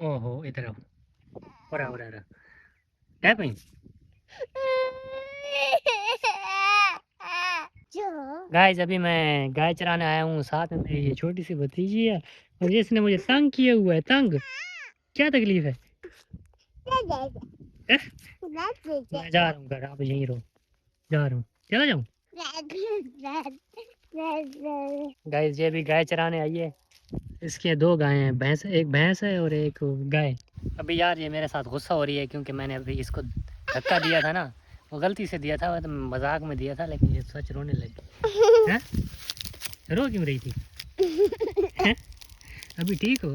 ओहो इधर आओ और क्या भाई गाइस अभी मैं गाय चराने आया हूँ साथ में मेरी ये छोटी सी भतीजी है और इसने मुझे तंग किया हुआ है तंग क्या तकलीफ है मैं जा रहा हूँ घर आप यहीं रहो जा रहा हूँ चला जाऊँ गाइस ये भी गाय चराने आई है इसके 2 गाय हैं भैंस एक भैंस है और एक गाय अभी यार ये मेरे साथ गुस्सा हो रही है क्योंकि मैंने अभी इसको धक्का दिया था ना वो गलती से दिया था तो मजाक में दिया था लेकिन ये सच रोने लगी हैं रो क्यों रही थी हैं अभी ठीक हो